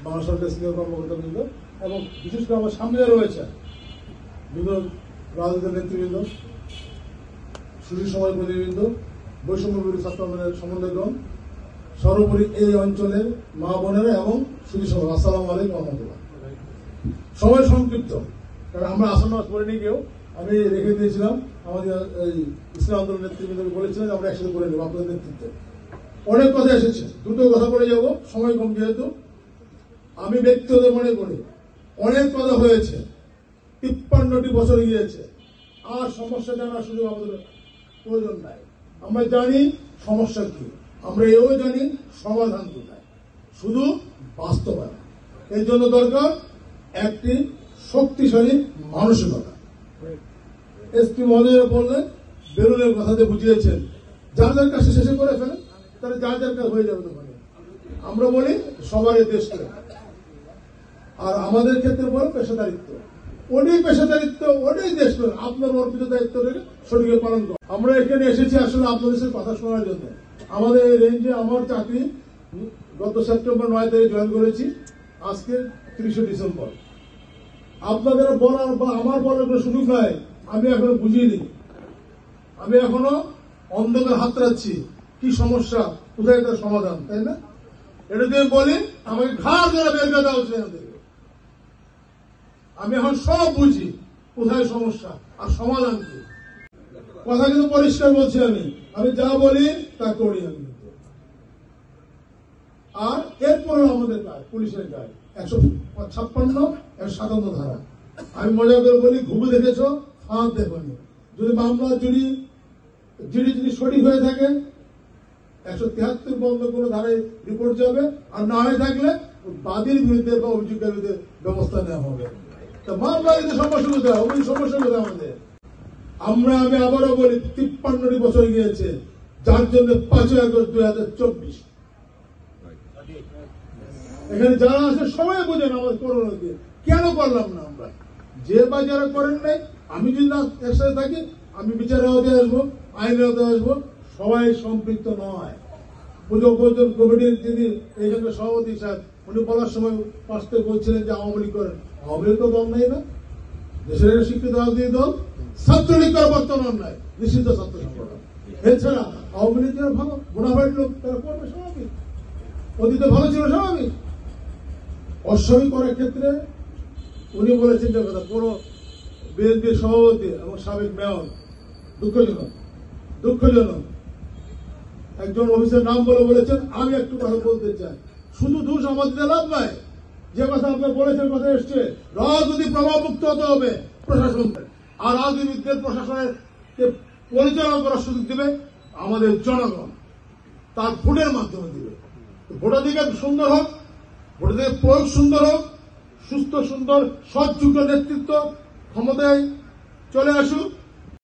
বাংলা সরকার senior কর্মকর্তাবৃন্দ এবং বিশেষ করে আমার সামনে রয়েছে বিভিন্ন রাজনৈতিক নেতৃবৃন্দ, সুশীল সমাজ প্রতিনিধিবৃন্দ, বৈষম্য বিরোধী ছাত্র আন্দোলনের সমন্বয়কগণ, সর্বোপরি এই অঞ্চলের মা বোনেরা এবং সুশীল সমাজ, আসসালামু আলাইকুম রহমতুল্লাহ। সময় সংক্ষিপ্ত, কারণ আমরা আসন নামাজ পড়িনি কেউ, আমি রেখে দিয়েছিলাম আমাদের এই ইসলাম আন্দোলন নেতৃবৃন্দকে বলেছিলেন আমরা একসাথে করে নেব আপনাদের নেতৃত্বে। অনেক কথা এসেছে, দ্রুত কথা বলে যাবো, সময় কম যেহেতু। আমি ব্যক্তিগত মনে করি অনেক কথা হয়েছে, 53টি বছর গিয়েছে, আর সমস্যা জানার সুযোগ আমাদের প্রয়োজন নাই। আমরা জানি সমস্যা কি, আমরা এও জানি সমাধান কোথায়, শুধু বাস্তবায়ন। এই জন্য দরকার একটি শক্তিশালী মানসিকতা। এসপি মহোদয় বললেন, বেলুনের কথাতে বুঝিয়েছেন, যার যার কাছে শেষে করে ফেলেন, তাহলে যার যার কাজ হয়ে যাবে তখন। আমরা বলি সবার দেশ করে, আর আমাদের ক্ষেত্রে বল পেশাদারিত্ব। ওটাই পেশাদারিত্ব, ওটাই দেশ করে, আপনার অর্পিত দায়িত্ব রেখে সঠিক পালন কর। আমরা এখানে এসেছি আসলে আপনাদের কথা শোনার জন্য। আমাদের এই রেঞ্জে আমার চাকরি গত সেপ্টেম্বর 9 তারিখে জয়েন করেছি, আজকে 30 ডিসেম্বর। আপনাদের বলার বা আমার বলার কোনো সুযোগ নাই, আমি এখনো বুঝিনি। আমি এখনো অন্ধকার হাত রাখছি, কি সমস্যা, কোথায় তার সমাধান, তাই না? এটা যদি বলি আমাকে ঘাড় ধরে বের করে দেওয়া উচিত। আমি এখন সব বুঝি কোথায় সমস্যা আর সমাধান কি। কথা কিন্তু পরিষ্কার বলছি, আমি যা বলি তা করি আমি। আর এরপরেও আমাদের কাজ, পুলিশের কাজ 156, 157 ধারা। আমি মজা করে বলি, ঘুঘু দেখেছ, ফাঁদ দেখনি। যদি মামলা জিডি যদি সঠিক হয়ে থাকে 173 বন্ধ কোনো ধারায় রিপোর্ট যাবে, আর না হয়ে থাকলে বাদীর বিরুদ্ধে বা অভিযোগের বিরুদ্ধে ব্যবস্থা নেওয়া হবে। মামলা কিন্তু সমস্যা কোথায়, অভিযোগ সমস্যা কোথায় আমাদের? আমি আবারও বলি, 53টি বছর গিয়েছে, যার জন্য 5 আগস্ট 2024 এখানে যারা আছে সবাই বোঝেন আমাদের করোনা দিয়ে কেন করলাম না আমরা। যে বা যারা করেন নাই, আমি যদি না একসাথে থাকি, আমি বিচারের আওতায় আসবো, আইনের আওতায় আসবো, সবাই সম্পৃক্ত নয়। পুজো পর্যন্ত কমিটির যিনি এইখানে সভাপতি সাহেব, উনি বলার সময় পাশে বলছিলেন যে আওয়ামী লীগ করেন। আওয়ামী লীগ তো দল নাই না, দেশের একটা স্বীকৃত রাজনৈতিক দল। ছাত্রলীগ করা বর্তমান নাই, নিষিদ্ধ ছাত্র সংগঠন। এছাড়া আওয়ামী লীগ যারা ভালো বোনাফাইড লোক, তারা করবে স্বাভাবিক, অতীতে ভালো ছিল স্বাভাবিক। অস্বাভাবিক করার ক্ষেত্রে উনি বলেছেন যে কথা, পুরো বিএনপির সভাপতি এবং সাবেক মেয়র, দুঃখজনক একজন অফিসের নাম বলে বলেছেন। আমি একটু কথা বলতে চাই, শুধু দোষ আমাদের লাভ নাই। যে কথা আপনার বলেছেন, কথা এসছে, রাজনীতি প্রভাবমুক্ত হতে হবে প্রশাসনকে, আর রাজনীতিবিদদের প্রশাসনের পরিচালনা করার সুযোগ দিবে আমাদের জনগণ, তার ভোটের মাধ্যমে দিবে। ভোটাধিকার সুন্দর হোক, ভোটাধিকার প্রয়োগ সুন্দর হোক, সুস্থ সুন্দর সৎযোগ্য নেতৃত্ব ক্ষমতায় চলে আসুক,